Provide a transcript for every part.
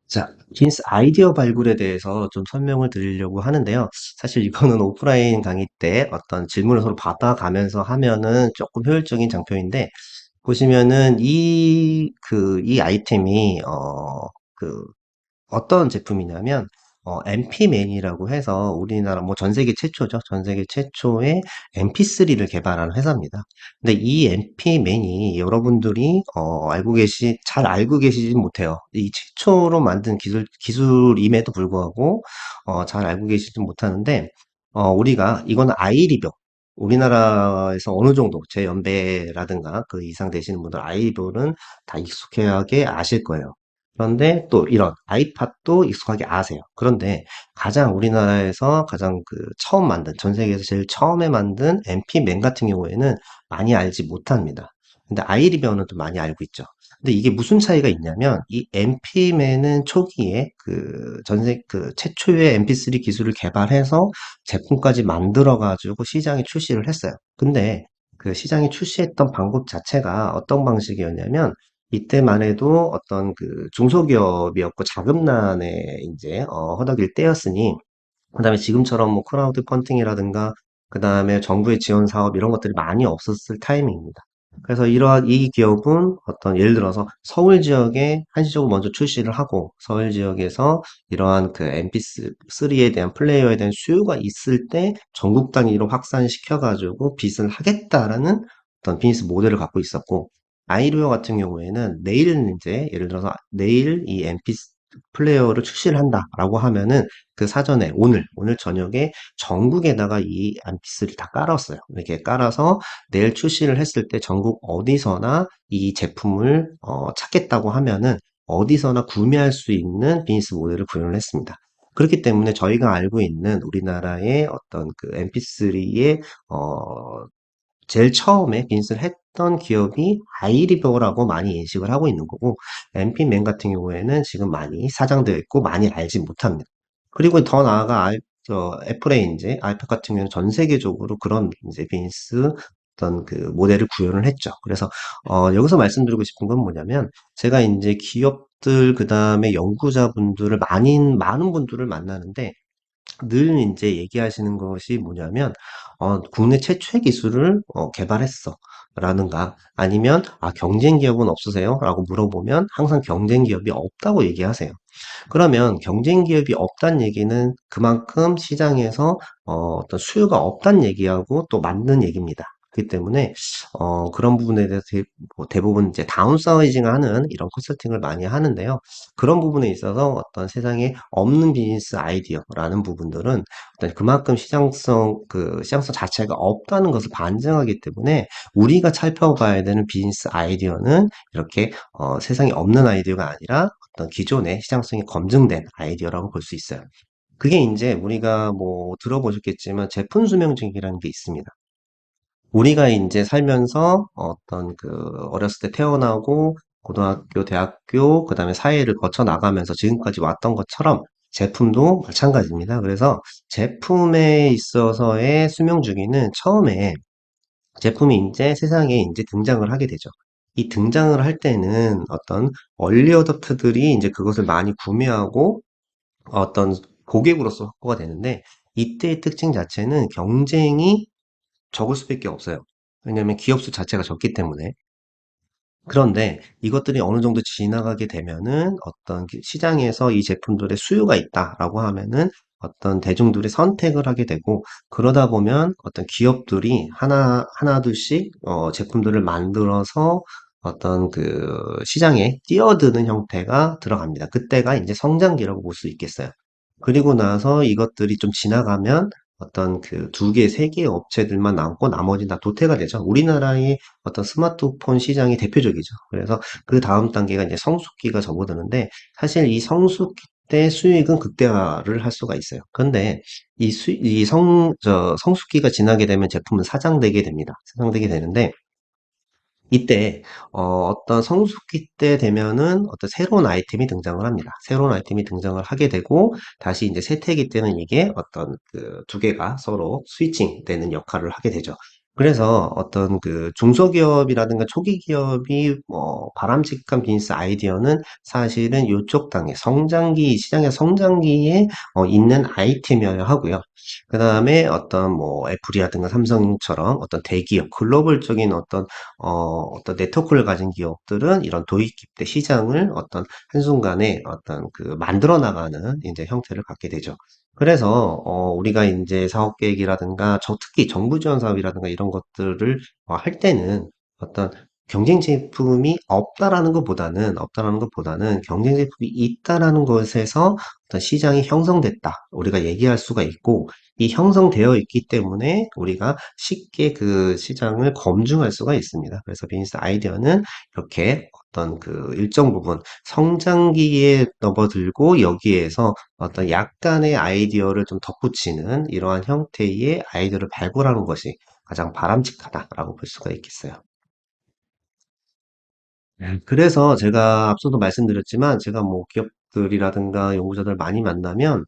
자, 빈스 아이디어 발굴에 대해서 좀 설명을 드리려고 하는데요. 사실 이거는 오프라인 강의 때 어떤 질문을 서로 받아가면서 하면은 조금 효율적인 장표인데, 보시면은 이 아이템이, 그, 어떤 제품이냐면 MP맨이라고 해서 우리나라 뭐 전 세계 최초죠. 전 세계 최초의 MP3를 개발한 회사입니다. 근데 이 MP맨이 여러분들이 잘 알고 계시지 못해요. 이 최초로 만든 기술임에도 불구하고 잘 알고 계시지 못하는데 우리가 이거는 아이리뷰 우리나라에서 어느 정도 제 연배라든가 그 이상 되시는 분들 아이리뷰는 다 익숙하게 아실 거예요. 그런데 또 이런 아이팟도 익숙하게 아세요. 그런데 가장 우리나라에서 가장 처음 만든, 전 세계에서 제일 처음에 만든 MP맨 같은 경우에는 많이 알지 못합니다. 근데 아이리버는 또 많이 알고 있죠. 근데 이게 무슨 차이가 있냐면 이 MP맨은 초기에 최초의 MP3 기술을 개발해서 제품까지 만들어 가지고 시장에 출시를 했어요. 근데 그 시장에 출시했던 방법 자체가 어떤 방식이었냐면 이때만 해도 어떤 중소기업이었고 자금난에 이제 허덕일 때였으니 그다음에 지금처럼 뭐 크라우드 펀딩이라든가 그다음에 정부의 지원 사업 이런 것들이 많이 없었을 타이밍입니다. 그래서 이러한 이 기업은 어떤 예를 들어서 서울 지역에 한시적으로 먼저 출시를 하고 서울 지역에서 이러한 MP3에 대한 플레이어에 대한 수요가 있을 때 전국 단위로 확산시켜 가지고 빚을 하겠다라는 어떤 비즈니스 모델을 갖고 있었고 아이리오 같은 경우에는 내일 이제 예를 들어서 내일 이 MP 플레이어를 출시를 한다라고 하면은 그 사전에 오늘 저녁에 전국에다가 이 암피스를 다 깔았어요. 이렇게 깔아서 내일 출시를 했을 때 전국 어디서나 이 제품을 찾겠다고 하면은 어디서나 구매할 수 있는 비즈니스 모델을 구현을 했습니다. 그렇기 때문에 저희가 알고 있는 우리나라의 어떤 MP3의 제일 처음에 빈스를 했던 기업이 아이리버라고 많이 인식을 하고 있는 거고, MP맨 같은 경우에는 지금 많이 사장되어 있고 많이 알지 못합니다. 그리고 더 나아가 애플의 이제 아이팟 같은 경우는 전 세계적으로 그런 이제 빈스 어떤 모델을 구현을 했죠. 그래서 여기서 말씀드리고 싶은 건 뭐냐면 제가 이제 기업들 그다음에 연구자분들을 많은 분들을 만나는데 늘 이제 얘기하시는 것이 뭐냐면, 국내 최초의 기술을 개발했어. 라는가, 아니면, 경쟁 기업은 없으세요? 라고 물어보면 항상 경쟁 기업이 없다고 얘기하세요. 그러면 경쟁 기업이 없다는 얘기는 그만큼 시장에서 어떤 수요가 없다는 얘기하고 또 맞는 얘기입니다. 그렇기 때문에 그런 부분에 대해서 뭐 대부분 이제 다운사이징 하는 이런 컨설팅을 많이 하는데요. 그런 부분에 있어서 어떤 세상에 없는 비즈니스 아이디어라는 부분들은 어떤 그만큼 시장성 자체가 없다는 것을 반증하기 때문에 우리가 살펴봐야 되는 비즈니스 아이디어는 이렇게 세상에 없는 아이디어가 아니라 어떤 기존의 시장성이 검증된 아이디어라고 볼 수 있어요. 그게 이제 우리가 뭐 들어보셨겠지만 제품 수명증이라는 게 있습니다. 우리가 이제 살면서 어렸을 때 태어나고 고등학교, 대학교, 그다음에 사회를 거쳐 나가면서 지금까지 왔던 것처럼 제품도 마찬가지입니다. 그래서 제품에 있어서의 수명 주기는 처음에 제품이 이제 세상에 이제 등장을 하게 되죠. 이 등장을 할 때는 어떤 얼리 어댑터들이 이제 그것을 많이 구매하고 어떤 고객으로서 확보가 되는데 이때의 특징 자체는 경쟁이 적을 수밖에 없어요. 왜냐하면 기업 수 자체가 적기 때문에. 그런데 이것들이 어느 정도 지나가게 되면은 어떤 시장에서 이 제품들의 수요가 있다라고 하면은 어떤 대중들이 선택을 하게 되고 그러다 보면 어떤 기업들이 하나 둘씩 제품들을 만들어서 어떤 시장에 뛰어드는 형태가 들어갑니다. 그때가 이제 성장기라고 볼 수 있겠어요. 그리고 나서 이것들이 좀 지나가면 어떤 두 개, 세 개의 업체들만 남고 나머지는 다 도태가 되죠. 우리나라의 어떤 스마트폰 시장이 대표적이죠. 그래서 그 다음 단계가 이제 성숙기가 접어드는데 사실 이 성숙기 때 수익은 극대화를 할 수가 있어요. 그런데 성숙기가 지나게 되면 제품은 사장되게 됩니다. 사장되게 되는데 이때 어떤 성숙기 때 되면은 어떤 새로운 아이템이 등장을 합니다. 새로운 아이템이 등장을 하게 되고 다시 이제 쇠퇴기 때는 이게 어떤 두 개가 서로 스위칭 되는 역할을 하게 되죠. 그래서 어떤 그 중소기업이라든가 초기 기업이 바람직한 비즈니스 아이디어는 사실은 요쪽 당의 성장기, 시장의 성장기에 있는 아이템이어야 하고요. 그 다음에 어떤 뭐 애플이라든가 삼성처럼 어떤 대기업, 글로벌적인 어떤 네트워크를 가진 기업들은 이런 도입 때 시장을 어떤 한순간에 어떤 그 만들어 나가는 이제 형태를 갖게 되죠. 그래서 우리가 이제 사업 계획이라든가 특히 정부 지원 사업이라든가 이런 것들을 할 때는 어떤 경쟁 제품이 없다라는 것보다는 경쟁 제품이 있다라는 것에서 어떤 시장이 형성됐다. 우리가 얘기할 수가 있고 이 형성되어 있기 때문에 우리가 쉽게 그 시장을 검증할 수가 있습니다. 그래서 비즈니스 아이디어는 이렇게 어떤 그 일정 부분 성장기에 접어들고 여기에서 어떤 약간의 아이디어를 좀 덧붙이는 이러한 형태의 아이디어를 발굴하는 것이 가장 바람직하다라고 볼 수가 있겠어요. 그래서 제가 앞서도 말씀드렸지만 제가 뭐 기업들이라든가 연구자들 많이 만나면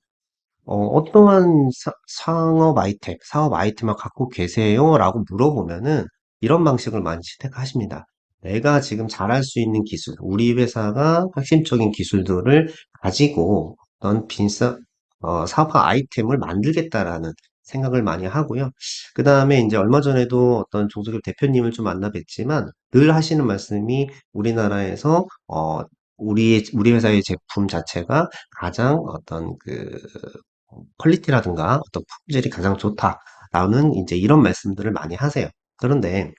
어떠한 사업 아이템을 갖고 계세요? 라고 물어보면은 이런 방식을 많이 채택하십니다. 내가 지금 잘할 수 있는 기술, 우리 회사가 핵심적인 기술들을 가지고 어떤 사업화 아이템을 만들겠다라는 생각을 많이 하고요. 그 다음에 이제 얼마 전에도 어떤 중소기업 대표님을 좀 만나 뵀지만 늘 하시는 말씀이 우리나라에서 우리 회사의 제품 자체가 가장 어떤 그 퀄리티라든가 어떤 품질이 가장 좋다라는 이제 이런 말씀들을 많이 하세요. 그런데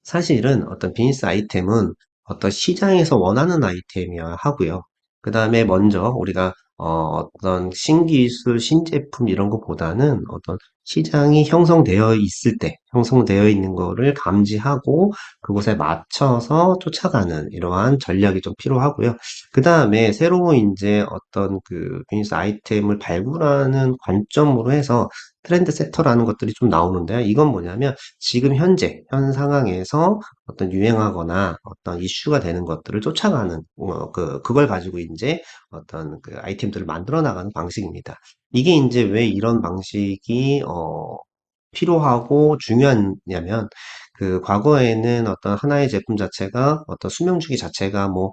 사실은 어떤 비즈니스 아이템은 어떤 시장에서 원하는 아이템이어야 하고요. 그 다음에 먼저 우리가 어떤 신기술, 신제품 이런 것보다는 어떤 시장이 형성되어 있는 거를 감지하고 그곳에 맞춰서 쫓아가는 이러한 전략이 좀 필요하고요. 그 다음에 새로운 이제 어떤 그 비즈니스 아이템을 발굴하는 관점으로 해서 트렌드 세터라는 것들이 좀 나오는데요. 이건 뭐냐면 지금 현재 현 상황에서 어떤 유행하거나 어떤 이슈가 되는 것들을 쫓아가는 그걸 가지고 이제 어떤 그 아이템들을 만들어 나가는 방식입니다. 이게 이제 왜 이런 방식이 필요하고 중요하냐면 그 과거에는 어떤 하나의 제품 자체가 어떤 수명 주기 자체가 뭐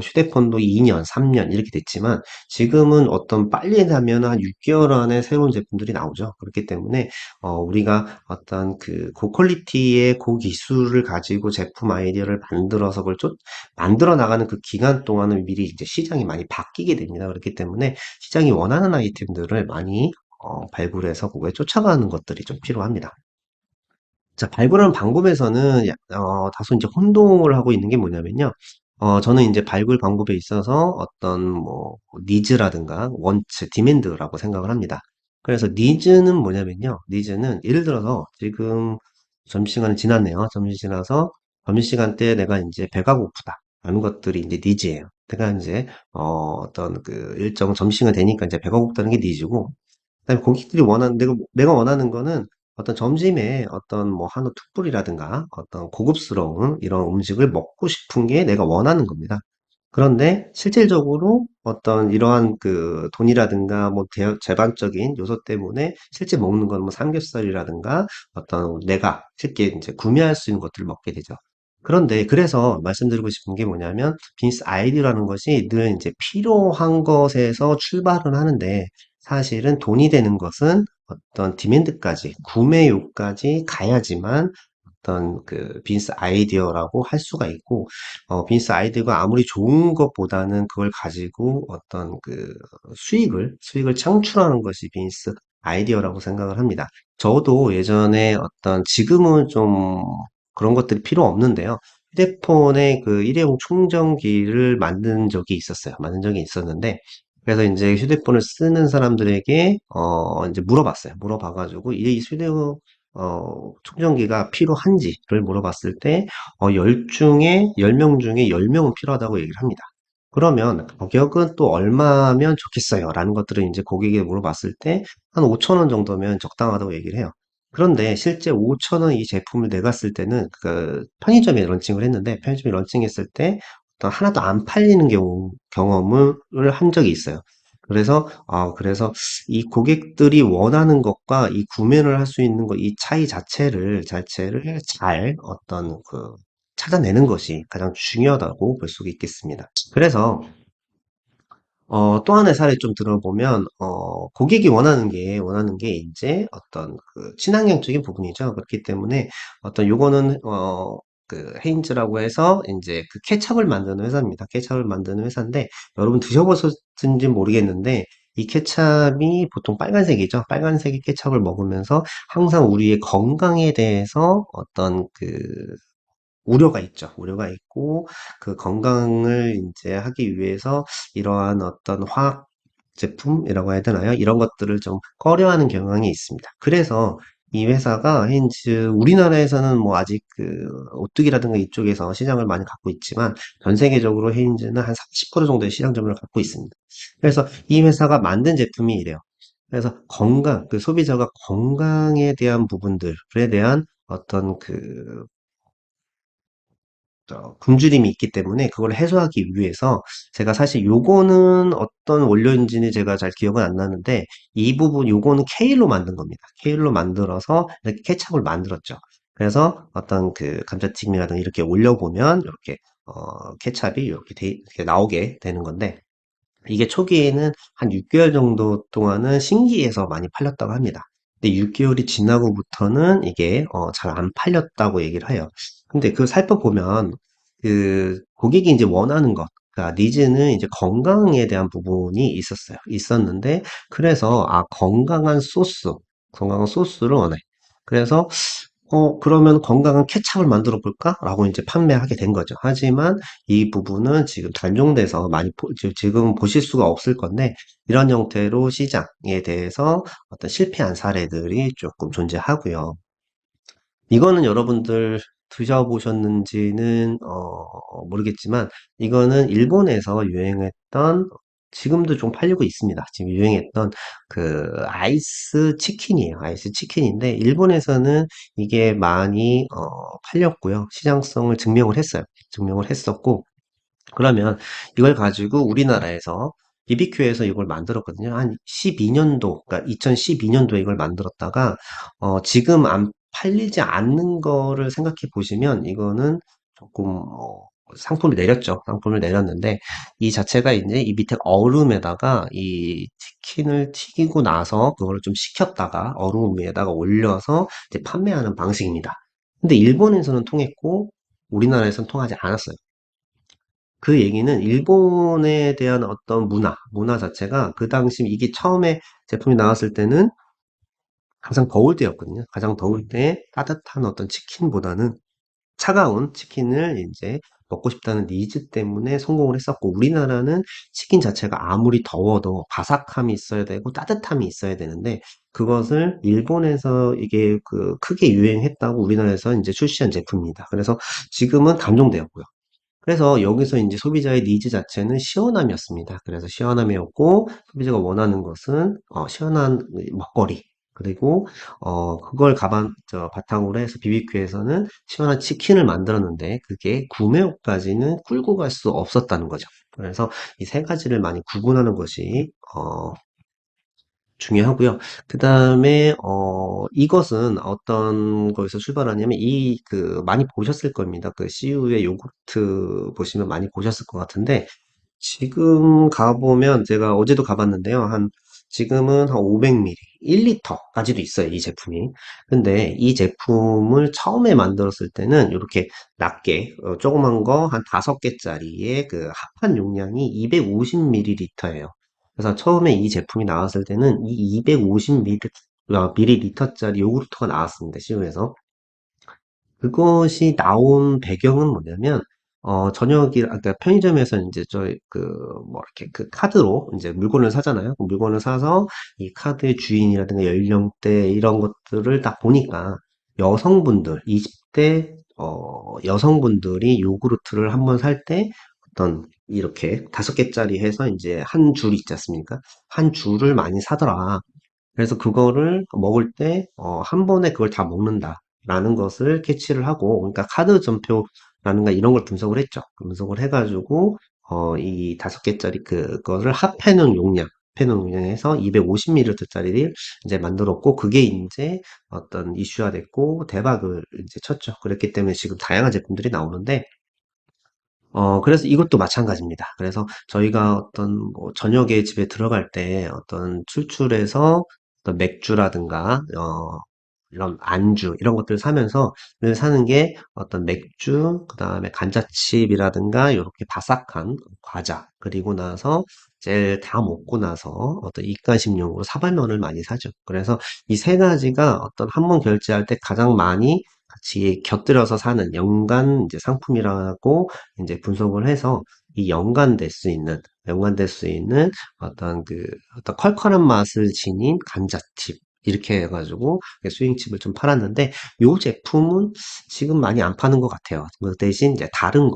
휴대폰도 2년, 3년 이렇게 됐지만 지금은 어떤 빨리 하면 한 6개월 안에 새로운 제품들이 나오죠. 그렇기 때문에 우리가 어떤 그 고퀄리티의 고기술을 가지고 제품 아이디어를 만들어서 만들어 나가는 그 기간 동안은 미리 이제 시장이 많이 바뀌게 됩니다. 그렇기 때문에 시장이 원하는 아이템들을 많이 발굴해서 그거에 쫓아가는 것들이 좀 필요합니다. 자, 발굴하는 방법에서는 다소 이제 혼동을 하고 있는 게 뭐냐면요. 저는 이제 발굴 방법에 있어서 어떤 뭐 니즈라든가 원츠, 디맨드라고 생각을 합니다. 그래서 니즈는 뭐냐면요. 니즈는 예를 들어서 지금 점심시간이 지났네요. 점심 지나서 점심시간 때 내가 이제 배가 고프다. 라는 것들이 이제 니즈예요. 내가 이제 어떤 그 일정 점심시간 되니까 이제 배가 고프다는 게 니즈고 그다음에 고객들이 내가 원하는 거는 어떤 점심에 어떤 뭐 한우 툭불이라든가 어떤 고급스러운 이런 음식을 먹고 싶은 게 내가 원하는 겁니다. 그런데 실질적으로 어떤 이러한 그 돈이라든가 뭐 제반적인 요소 때문에 실제 먹는 건 뭐 삼겹살이라든가 어떤 내가 쉽게 이제 구매할 수 있는 것들을 먹게 되죠. 그런데 그래서 말씀드리고 싶은 게 뭐냐면 비즈니스 아이디어라는 것이 늘 이제 필요한 것에서 출발을 하는데 사실은 돈이 되는 것은 어떤 디맨드까지, 구매욕까지 가야지만 어떤 그 비즈니스 아이디어라고 할 수가 있고, 비즈니스 아이디어가 아무리 좋은 것보다는 그걸 가지고 어떤 그 수익을 창출하는 것이 비즈니스 아이디어라고 생각을 합니다. 저도 예전에 지금은 좀 그런 것들이 필요 없는데요. 휴대폰에 그 일회용 충전기를 만든 적이 있었어요. 만든 적이 있었는데, 그래서 이제 휴대폰을 쓰는 사람들에게 이제 물어봤어요. 물어봐가지고 이 휴대폰 충전기가 필요한지를 물어봤을 때 10명 중에 10명은 필요하다고 얘기를 합니다. 그러면 가격은 또 얼마면 좋겠어요? 라는 것들을 이제 고객에게 물어봤을 때 한 5천 원 정도면 적당하다고 얘기를 해요. 그런데 실제 5천 원 이 제품을 내가 쓸 때는 그 편의점에 런칭을 했는데 편의점에 런칭했을 때 어떤 하나도 안 팔리는 경험을 한 적이 있어요. 그래서 이 고객들이 원하는 것과 이 구매를 할 수 있는 것, 이 차이 자체를 잘 찾아내는 것이 가장 중요하다고 볼 수가 있겠습니다. 그래서 또 하나의 사례 좀 들어보면, 고객이 원하는 게 이제 어떤 그 친환경적인 부분이죠. 그렇기 때문에 요거는, 헤인즈라고 해서 이제 그 케첩을 만드는 회사입니다. 케첩을 만드는 회사인데, 여러분 드셔보셨는지 모르겠는데, 이 케첩이 보통 빨간색이죠. 빨간색의 케첩을 먹으면서 항상 우리의 건강에 대해서 우려가 있죠. 우려가 있고, 그 건강을 이제 하기 위해서 이러한 어떤 화학 제품이라고 해야 되나요? 이런 것들을 좀 꺼려하는 경향이 있습니다. 그래서 이 회사가 헤인즈, 우리나라에서는 뭐 아직 그 오뚜기라든가 이쪽에서 시장을 많이 갖고 있지만 전 세계적으로 헤인즈는 한 30% 정도의 시장 점유율을 갖고 있습니다. 그래서 이 회사가 만든 제품이 이래요. 그래서 그 소비자가 건강에 대한 부분들에 대한 어떤 굶주림이 있기 때문에 그걸 해소하기 위해서 제가 사실 요거는 어떤 원료인지는 제가 잘 기억은 안 나는데 이 부분 요거는 케일로 만든 겁니다. 케일로 만들어서 이렇게 케첩을 만들었죠. 그래서 어떤 그 감자튀김이라든가 이렇게 올려보면 이렇게 케찹이 이렇게 나오게 되는 건데 이게 초기에는 한 6개월 정도 동안은 신기해서 많이 팔렸다고 합니다. 근데 6개월이 지나고부터는 이게 잘 안 팔렸다고 얘기를 해요. 근데 그걸 살펴보면 그 고객이 이제 원하는 것, 그러니까 니즈는 이제 건강에 대한 부분이 있었는데 그래서 건강한 소스를 원해. 그래서 그러면 건강한 케찹을 만들어 볼까? 라고 이제 판매하게 된 거죠. 하지만 이 부분은 지금 단종돼서 지금 보실 수가 없을 건데, 이런 형태로 시장에 대해서 어떤 실패한 사례들이 조금 존재하고요. 이거는 여러분들 드셔보셨는지는 모르겠지만 이거는 일본에서 유행했던 지금도 좀 팔리고 있습니다. 지금 유행했던 그 아이스 치킨이에요. 아이스 치킨인데 일본에서는 이게 많이 팔렸고요. 시장성을 증명을 했어요. 증명을 했었고 그러면 이걸 가지고 우리나라에서 BBQ에서 이걸 만들었거든요. 한 12년도, 그러니까 2012년도에 이걸 만들었다가 지금 안 팔리지 않는 거를 생각해 보시면 이거는 조금 상품을 내렸죠. 상품을 내렸는데 이 자체가 이제 이 밑에 얼음에다가 이 치킨을 튀기고 나서 그거를 좀 식혔다가 얼음 위에다가 올려서 이제 판매하는 방식입니다. 근데 일본에서는 통했고 우리나라에서는 통하지 않았어요. 그 얘기는 일본에 대한 어떤 문화 자체가 그 당시 이게 처음에 제품이 나왔을 때는 가장 더울 때였거든요. 가장 더울 때 따뜻한 어떤 치킨보다는 차가운 치킨을 이제 먹고 싶다는 니즈 때문에 성공을 했었고, 우리나라는 치킨 자체가 아무리 더워도 바삭함이 있어야 되고 따뜻함이 있어야 되는데, 그것을 일본에서 이게 크게 유행했다고 우리나라에서 이제 출시한 제품입니다. 그래서 지금은 단종되었고요. 그래서 여기서 이제 소비자의 니즈 자체는 시원함이었습니다. 그래서 시원함이었고 소비자가 원하는 것은 시원한 먹거리 그리고 그걸 바탕으로 해서 BBQ에서는 시원한 치킨을 만들었는데 그게 구매호까지는 끌고 갈 수 없었다는 거죠. 그래서 이 세 가지를 많이 구분하는 것이 중요하고요. 그 다음에 이것은 어떤 거에서 출발하냐면 많이 보셨을 겁니다. 그 CU의 요구르트 보시면 많이 보셨을 것 같은데 지금 가보면 제가 어제도 가봤는데요. 지금은 한 500ml, 1리터까지도 있어요. 이 제품이. 근데 이 제품을 처음에 만들었을 때는 이렇게 낮게 조그만 거 한 5개짜리의 그 합판 용량이 250ml예요. 그래서 처음에 이 제품이 나왔을 때는 이 250ml짜리 요구르트가 나왔습니다. 시중에서. 그것이 나온 배경은 뭐냐면, 그러니까 편의점에서 이제 뭐, 이렇게 그 카드로 이제 물건을 사잖아요. 그 물건을 사서 이 카드의 주인이라든가 연령대 이런 것들을 딱 보니까 20대, 여성분들이 요구르트를 한번 살 때 이렇게 5개짜리 해서 이제 한 줄 있지 않습니까? 한 줄을 많이 사더라. 그래서 그거를 먹을 때, 한 번에 그걸 다 먹는다라는 것을 캐치를 하고, 그러니까 카드 점표라는가 이런 걸 분석을 했죠. 분석을 해가지고, 이 5개짜리 그거를 합해놓은 용량, 펜을 운영해서 250ml짜리를 이제 만들었고, 그게 이제 어떤 이슈화 됐고, 대박을 이제 쳤죠. 그랬기 때문에 지금 다양한 제품들이 나오는데, 그래서 이것도 마찬가지입니다. 그래서 저희가 어떤 뭐 저녁에 집에 들어갈 때 어떤 출출해서 어떤 맥주라든가, 이런 안주, 이런 것들을 사면서 늘 사는 게 어떤 맥주, 그 다음에 감자칩이라든가, 이렇게 바삭한 과자, 그리고 나서 이제 다 먹고 나서 어떤 입가심용으로 사발면을 많이 사죠. 그래서 이 세 가지가 어떤 한 번 결제할 때 가장 많이 같이 곁들여서 사는 연간 이제 상품이라고 이제 분석을 해서 이 연관될 수 있는 어떤 컬컬한 맛을 지닌 감자칩, 이렇게 해가지고 스윙칩을 좀 팔았는데, 요 제품은 지금 많이 안 파는 것 같아요. 그 대신 이제 다른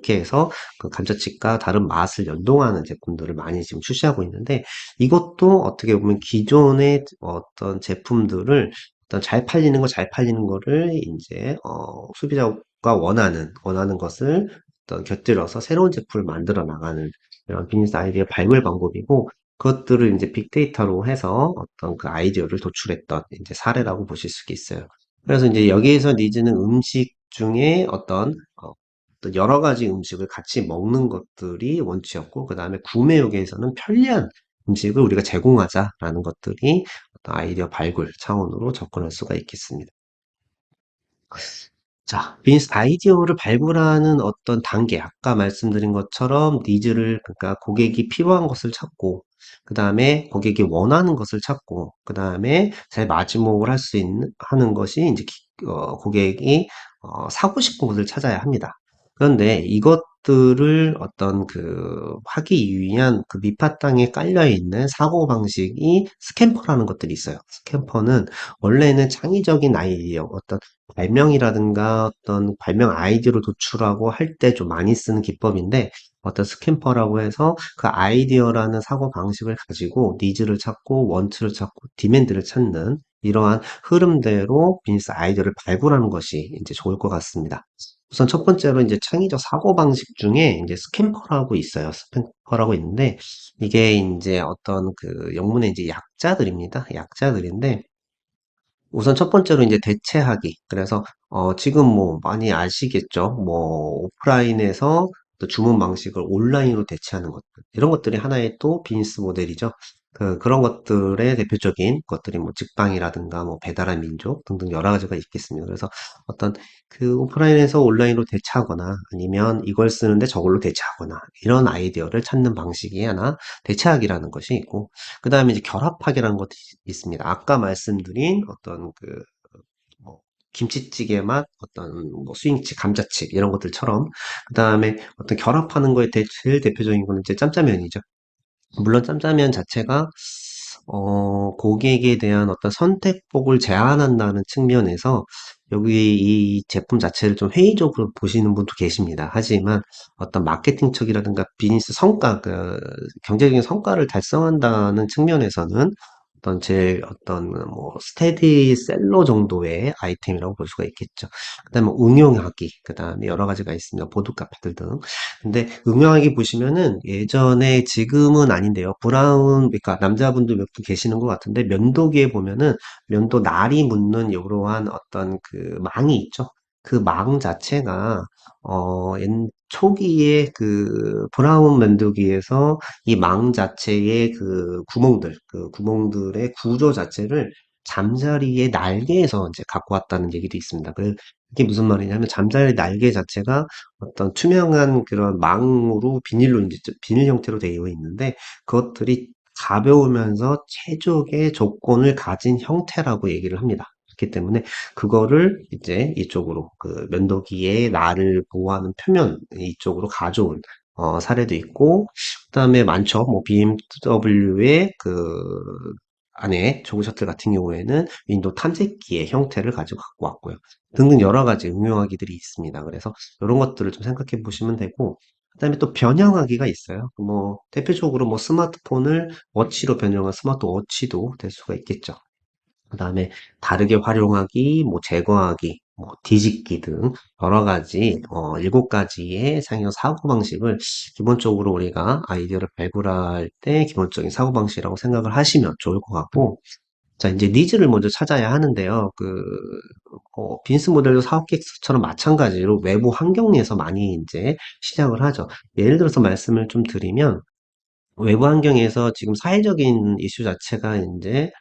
게 해서 그 감자칩과 다른 맛을 연동하는 제품들을 많이 지금 출시하고 있는데, 이것도 어떻게 보면 기존의 어떤 제품들을 어떤 잘 팔리는 거를 이제 소비자가 원하는 것을 어떤 곁들여서 새로운 제품을 만들어 나가는 이런 비즈니스 아이디어 발굴 방법이고, 그것들을 이제 빅데이터로 해서 어떤 그 아이디어를 도출했던 이제 사례라고 보실 수 있어요. 그래서 이제 여기에서 니즈는 음식 중에 어떤 여러 가지 음식을 같이 먹는 것들이 원치였고, 그 다음에 구매욕에서는 편리한 음식을 우리가 제공하자라는 것들이 어떤 아이디어 발굴 차원으로 접근할 수가 있겠습니다. 자, 비즈니스 아이디어를 발굴하는 어떤 단계, 아까 말씀드린 것처럼 니즈를, 그러니까 고객이 필요한 것을 찾고, 그 다음에 고객이 원하는 것을 찾고, 그 다음에 제일 마지막으로 하는 것이 이제 고객이 사고 싶은 것을 찾아야 합니다. 그런데 이것들을 어떤 하기 위한 그 밑바탕에 깔려 있는 사고 방식이 스캠퍼라는 것들이 있어요. 스캠퍼는 원래는 창의적인 아이디어, 어떤 발명이라든가 어떤 발명 아이디어를 도출하고 할 때 좀 많이 쓰는 기법인데, 어떤 스캠퍼라고 해서 그 아이디어라는 사고 방식을 가지고 니즈를 찾고 원투를 찾고 디맨드를 찾는 이러한 흐름대로 비즈니스 아이디어를 발굴하는 것이 이제 좋을 것 같습니다. 우선 첫 번째로 이제 창의적 사고 방식 중에 이제 스캠퍼라고 있어요. 스캠퍼라고 있는데, 이게 이제 어떤 영문의 이제 약자들입니다. 약자들인데, 우선 첫 번째로 이제 대체하기. 그래서 지금 뭐 많이 아시겠죠? 뭐 오프라인에서 또 주문 방식을 온라인으로 대체하는 것들. 이런 것들이 하나의 또 비즈니스 모델이죠. 그런 것들의 대표적인 것들이 뭐 직방이라든가 뭐 배달의 민족 등등 여러 가지가 있겠습니다. 그래서 어떤 오프라인에서 온라인으로 대체하거나 아니면 이걸 쓰는데 저걸로 대체하거나 이런 아이디어를 찾는 방식이 하나 대체하기라는 것이 있고, 그 다음에 이제 결합하기라는 것도 있습니다. 아까 말씀드린 어떤 뭐, 김치찌개 맛, 어떤 뭐 스윙칩, 감자칩 이런 것들처럼, 그 다음에 어떤 결합하는 거에 제일 대표적인 거는 이제 짬짜면이죠. 물론 짬짜면 자체가 고객에 대한 어떤 선택폭을 제한한다는 측면에서 여기 이 제품 자체를 좀 회의적으로 보시는 분도 계십니다. 하지만 어떤 마케팅적이라든가 비즈니스 성과, 경제적인 성과를 달성한다는 측면에서는 어떤 뭐 스테디셀러 정도의 아이템이라고 볼 수가 있겠죠. 그다음에 응용하기, 그다음에 여러 가지가 있습니다. 보드 카페들 등. 근데 응용하기 보시면은 예전에, 지금은 아닌데요. 그러니까 남자분들 몇 분 계시는 것 같은데, 면도기에 보면은 면도 날이 묻는 이러한 어떤 망이 있죠. 그 망 자체가 초기에 브라운 면도기에서 이 망 자체의 그 구멍들의 구조 자체를 잠자리의 날개에서 이제 갖고 왔다는 얘기도 있습니다. 그게 무슨 말이냐면, 잠자리 날개 자체가 어떤 투명한 그런 망으로 이제 비닐 형태로 되어 있는데, 그것들이 가벼우면서 최적의 조건을 가진 형태라고 얘기를 합니다. 그렇기 때문에 그거를 이제 이쪽으로 면도기의 날을 보호하는 표면 이쪽으로 가져온 사례도 있고, 그다음에 많죠. 뭐 BMW의 안에 조그 셔틀 같은 경우에는 윈도우 탐색기의 형태를 가지고 갖고 왔고요. 등등 여러 가지 응용하기들이 있습니다. 그래서 이런 것들을 좀 생각해 보시면 되고, 그다음에 또 변형하기가 있어요. 뭐 대표적으로 뭐 스마트폰을 워치로 변형한 스마트워치도 될 수가 있겠죠. 그다음에 다르게 활용하기, 뭐 제거하기, 뭐 뒤집기 등 여러 가지 7가지의 상용 사고방식을 기본적으로 우리가 아이디어를 발굴할 때 기본적인 사고방식이라고 생각을 하시면 좋을 것 같고, 자, 이제 니즈를 먼저 찾아야 하는데요. 빈스 모델도 사업 계획서처럼 마찬가지로 외부 환경 내에서 많이 이제 시작을 하죠. 예를 들어서 말씀을 좀 드리면, 외부 환경에서 지금 사회적인 이슈 자체가 이제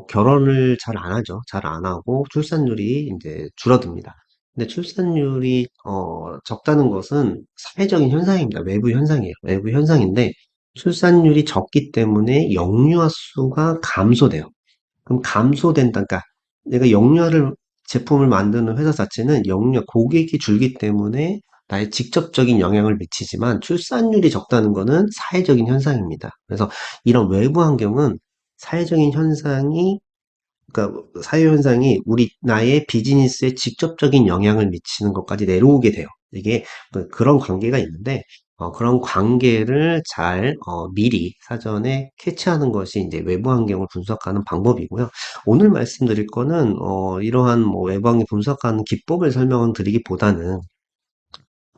결혼을 잘 안 하죠. 잘 안 하고 출산율이 이제 줄어듭니다. 근데 출산율이 적다는 것은 사회적인 현상입니다. 외부 현상이에요. 외부 현상인데 출산율이 적기 때문에 영유아 수가 감소돼요. 그럼 감소된다. 그러니까 내가 영유아를 제품을 만드는 회사 자체는 영유아 고객이 줄기 때문에 나의 직접적인 영향을 미치지만 출산율이 적다는 것은 사회적인 현상입니다. 그래서 이런 외부 환경은 사회적인 현상이 그러니까 사회 현상이 나의 비즈니스에 직접적인 영향을 미치는 것까지 내려오게 돼요. 이게 그런 관계가 있는데 그런 관계를 잘 미리 사전에 캐치하는 것이 이제 외부 환경을 분석하는 방법이고요. 오늘 말씀드릴 거는 이러한 뭐 외부 환경 분석하는 기법을 설명드리기보다는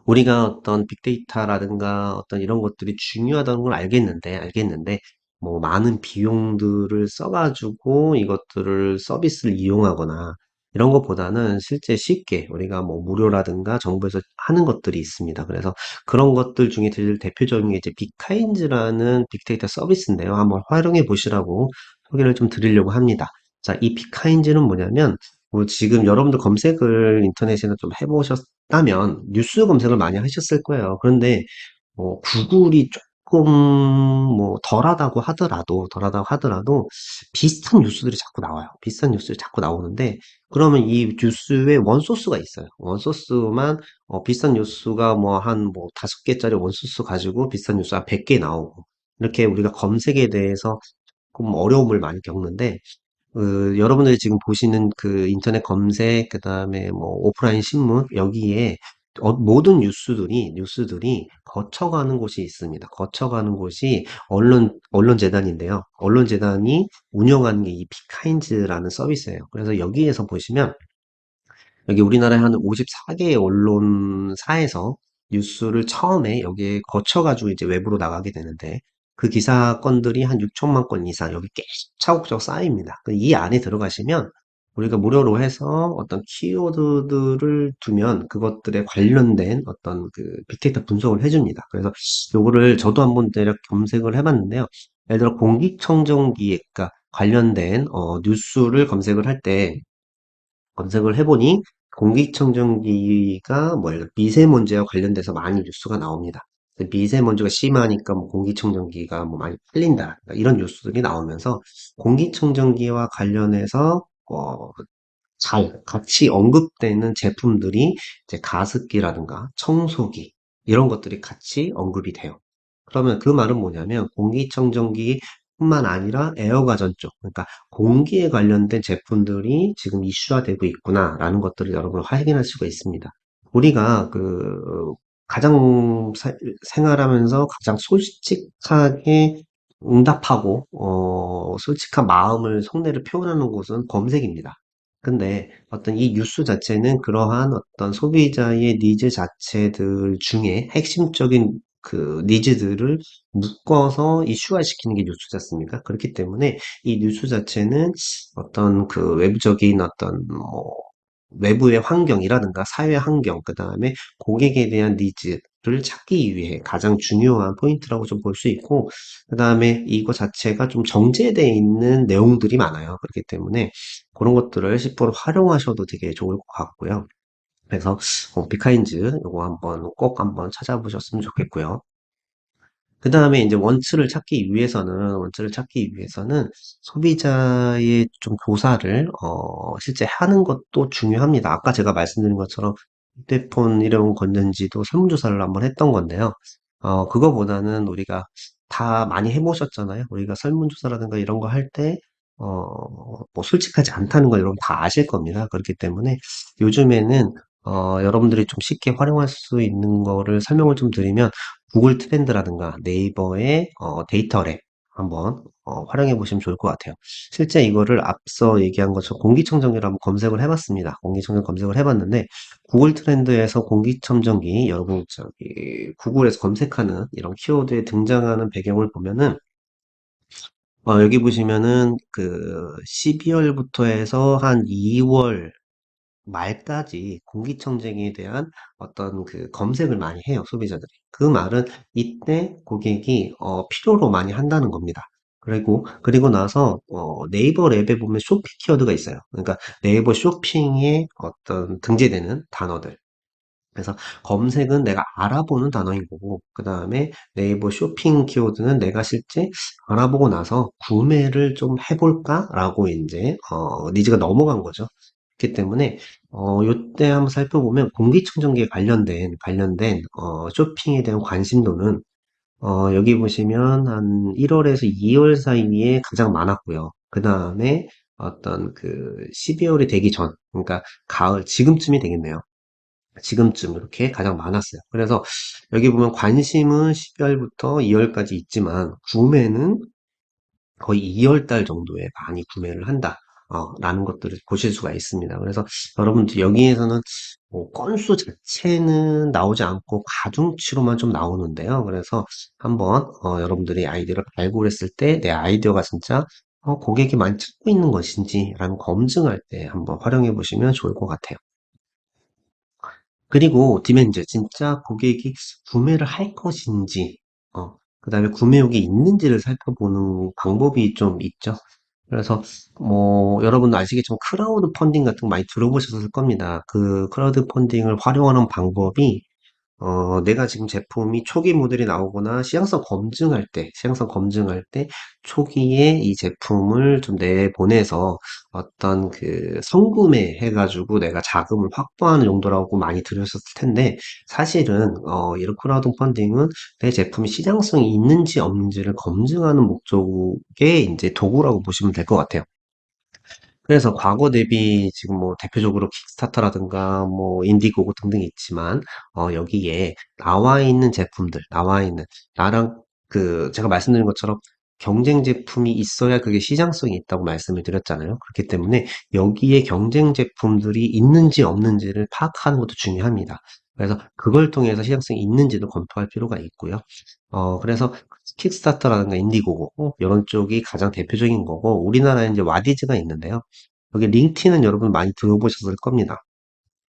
우리가 어떤 빅데이터라든가 어떤 이런 것들이 중요하다는 걸 알겠는데, 뭐, 많은 비용들을 써가지고 이것들을 서비스를 이용하거나 이런 것보다는 실제 쉽게 우리가 뭐 무료라든가 정부에서 하는 것들이 있습니다. 그래서 그런 것들 중에 제일 대표적인 게 이제 빅카인즈라는 빅데이터 서비스인데요. 한번 활용해 보시라고 소개를 좀 드리려고 합니다. 자, 이 빅카인즈는 뭐냐면, 뭐 지금 여러분들 검색을 인터넷에서 좀 해보셨다면 뉴스 검색을 많이 하셨을 거예요. 그런데 구글이 조금 뭐 덜하다고 하더라도 비슷한 뉴스들이 자꾸 나와요. 비슷한 뉴스들이 자꾸 나오는데 그러면 이 뉴스에 원소스가 있어요. 원소스만 비슷한 뉴스가 뭐 한 뭐 5개짜리 원소스 가지고 비슷한 뉴스 한 100개 나오고 이렇게 우리가 검색에 대해서 조금 어려움을 많이 겪는데 여러분들이 지금 보시는 그 인터넷 검색, 그 다음에 뭐 오프라인 신문, 여기에 모든 뉴스들이 거쳐가는 곳이 있습니다. 거쳐가는 곳이 언론재단인데요. 언론재단이 운영하는 게 이 피카인즈라는 서비스예요. 그래서 여기에서 보시면 여기 우리나라의 한 54개의 언론사에서 뉴스를 처음에 여기에 거쳐가지고 이제 외부로 나가게 되는데 그 기사건들이 한 6천만 건 이상 여기 계속 차곡차곡 쌓입니다. 이 안에 들어가시면 우리가 무료로 해서 어떤 키워드들을 두면 그것들에 관련된 어떤 그 빅데이터 분석을 해줍니다. 그래서 요거를 저도 한번 대략 검색을 해봤는데요. 예를 들어 공기청정기에 그러니까 관련된 뉴스를 검색을 할때 검색을 해보니 공기청정기가 뭐 미세먼지와 관련돼서 많이 뉴스가 나옵니다. 미세먼지가 심하니까 뭐 공기청정기가 뭐 많이 팔린다. 그러니까 이런 뉴스들이 나오면서 공기청정기와 관련해서 잘 같이 언급되는 제품들이 이제 가습기라든가 청소기 이런 것들이 같이 언급이 돼요. 그러면 그 말은 뭐냐면 공기청정기뿐만 아니라 에어가전 쪽, 그러니까 공기에 관련된 제품들이 지금 이슈화되고 있구나라는 것들을 여러분 확인할 수가 있습니다. 우리가 가장 생활하면서 가장 솔직하게 응답하고 솔직한 마음을 속내를 표현하는 곳은 검색입니다. 근데 어떤 이 뉴스 자체는 그러한 어떤 소비자의 니즈 자체들 중에 핵심적인 그 니즈들을 묶어서 이슈화시키는 게 뉴스지 않습니까? 그렇기 때문에 이 뉴스 자체는 어떤 그 외부적인 어떤 뭐 외부의 환경이라든가 사회 환경, 그 다음에 고객에 대한 니즈를 찾기 위해 가장 중요한 포인트라고 좀 볼 수 있고, 그 다음에 이거 자체가 좀 정제되어 있는 내용들이 많아요. 그렇기 때문에 그런 것들을 10% 활용하셔도 되게 좋을 것 같고요. 그래서 비카인즈 요거 꼭 한번 찾아보셨으면 좋겠고요. 그 다음에 이제 원칙을 찾기 위해서는 소비자의 좀 조사를, 실제 하는 것도 중요합니다. 아까 제가 말씀드린 것처럼 휴대폰 이름 건전지도 설문조사를 한번 했던 건데요. 그거보다는 우리가 다 많이 해보셨잖아요. 우리가 설문조사라든가 이런 거 할 때, 뭐 솔직하지 않다는 거 여러분 다 아실 겁니다. 그렇기 때문에 요즘에는 여러분들이 좀 쉽게 활용할 수 있는 거를 설명을 좀 드리면 구글 트렌드라든가 네이버의 데이터 랩 한번 활용해 보시면 좋을 것 같아요. 실제 이거를 앞서 얘기한 것처럼 공기청정기를 한번 검색을 해봤습니다. 공기청정 검색을 해봤는데 구글 트렌드에서 공기청정기 여러분 저기 구글에서 검색하는 이런 키워드에 등장하는 배경을 보면은 여기 보시면은 그 12월부터 해서 한 2월 말까지 공기청정기에 대한 어떤 그 검색을 많이 해요, 소비자들이. 그 말은 이때 고객이 필요로 많이 한다는 겁니다. 그리고 나서 네이버 랩에 보면 쇼핑 키워드가 있어요. 그러니까 네이버 쇼핑에 어떤 등재되는 단어들. 그래서 검색은 내가 알아보는 단어인 거고, 그 다음에 네이버 쇼핑 키워드는 내가 실제 알아보고 나서 구매를 좀 해볼까라고 이제, 니즈가 넘어간 거죠. 그렇기 때문에, 요때 한번 살펴보면 공기청정기에 관련된, 쇼핑에 대한 관심도는, 여기 보시면 한 1월에서 2월 사이에 가장 많았고요. 그 다음에 어떤 그 12월이 되기 전, 그러니까 가을, 지금쯤이 되겠네요. 지금쯤 이렇게 가장 많았어요. 그래서 여기 보면 관심은 12월부터 2월까지 있지만 구매는 거의 2월 달 정도에 많이 구매를 한다. 라는 것들을 보실 수가 있습니다. 그래서 여러분들 여기에서는 뭐 건수 자체는 나오지 않고 가중치로만 좀 나오는데요. 그래서 한번 여러분들이 아이디어를 발굴했을 때 내 아이디어가 진짜 고객이 많이 찾고 있는 것인지라는 검증할 때 한번 활용해 보시면 좋을 것 같아요. 그리고 디맨즈, 진짜 고객이 구매를 할 것인지, 그 다음에 구매욕이 있는지를 살펴보는 방법이 좀 있죠. 그래서, 뭐, 여러분도 아시겠지만, 크라우드 펀딩 같은 거 많이 들어보셨을 겁니다. 그 크라우드 펀딩을 활용하는 방법이 내가 지금 제품이 초기 모델이 나오거나 시장성 검증할 때 초기에 이 제품을 좀 내보내서 어떤 그 선구매 해가지고 내가 자금을 확보하는 용도라고 많이 들으셨을 텐데 사실은 이런 크라우드 펀딩은 내 제품이 시장성이 있는지 없는지를 검증하는 목적의 이제 도구라고 보시면 될 것 같아요. 그래서 과거 대비 지금 뭐 대표적으로 킥스타터라든가 뭐 인디고고 등등 있지만 여기에 나와 있는 나랑 그 제가 말씀드린 것처럼 경쟁 제품이 있어야 그게 시장성이 있다고 말씀을 드렸잖아요. 그렇기 때문에 여기에 경쟁 제품들이 있는지 없는지를 파악하는 것도 중요합니다. 그래서 그걸 통해서 시장성이 있는지도 검토할 필요가 있고요. 그래서 킥스타터라든가 인디고고 이런 쪽이 가장 대표적인 거고 우리나라에 이제 와디즈가 있는데요. 여기 링티는 여러분 많이 들어보셨을 겁니다.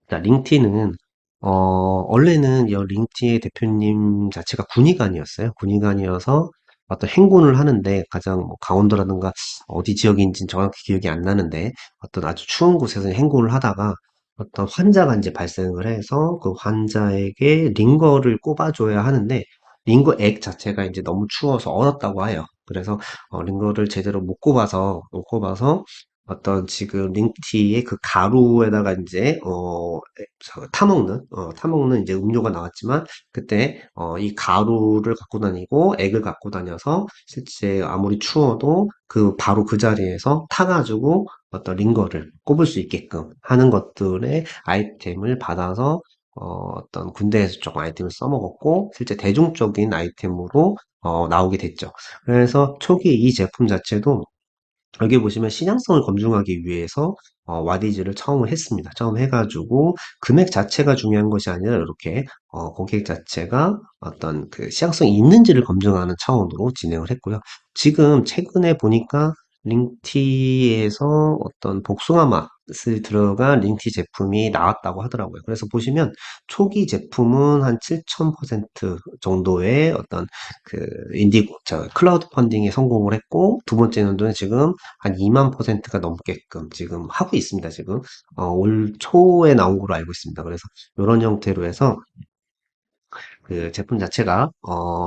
자, 링티는 원래는 이 링티의 대표님 자체가 군의관이었어요. 군의관이어서 어떤 행군을 하는데 가장 뭐 강원도라든가 어디 지역인지는 정확히 기억이 안 나는데 어떤 아주 추운 곳에서 행군을 하다가 어떤 환자가 이제 발생을 해서 그 환자에게 링거를 꼽아줘야 하는데 링거 액 자체가 이제 너무 추워서 얼었다고 해요. 그래서 링거를 제대로 못 꼽아서 어떤 지금 링티의 그 가루에다가 이제 타먹는 이제 음료가 나왔지만 그때 이 가루를 갖고 다니고 액을 갖고 다녀서 실제 아무리 추워도 그 바로 그 자리에서 타가지고 어떤 링거를 꼽을 수 있게끔 하는 것들의 아이템을 받아서 어떤 군대에서 조금 아이템을 써먹었고 실제 대중적인 아이템으로 나오게 됐죠. 그래서 초기에 이 제품 자체도 여기 보시면 신약성을 검증하기 위해서 와디즈를 처음 했습니다. 처음 해가지고 금액 자체가 중요한 것이 아니라 이렇게 고객 자체가 어떤 그 시장성이 있는지를 검증하는 차원으로 진행을 했고요. 지금 최근에 보니까 링티에서 어떤 복숭아 맛을 들어간 링티 제품이 나왔다고 하더라고요. 그래서 보시면 초기 제품은 한 7,000% 정도의 어떤 그 클라우드 펀딩에 성공을 했고 두 번째 연도는 지금 한 2만 퍼센트가 넘게끔 지금 하고 있습니다. 지금 올 초에 나온 걸로 알고 있습니다. 그래서 이런 형태로 해서 그 제품 자체가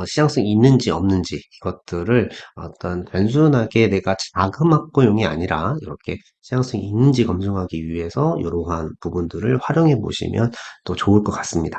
시장성이 있는지 없는지 이것들을 어떤 단순하게 내가 자금 확보용이 아니라 이렇게 시장성이 있는지 검증하기 위해서 이러한 부분들을 활용해 보시면 또 좋을 것 같습니다.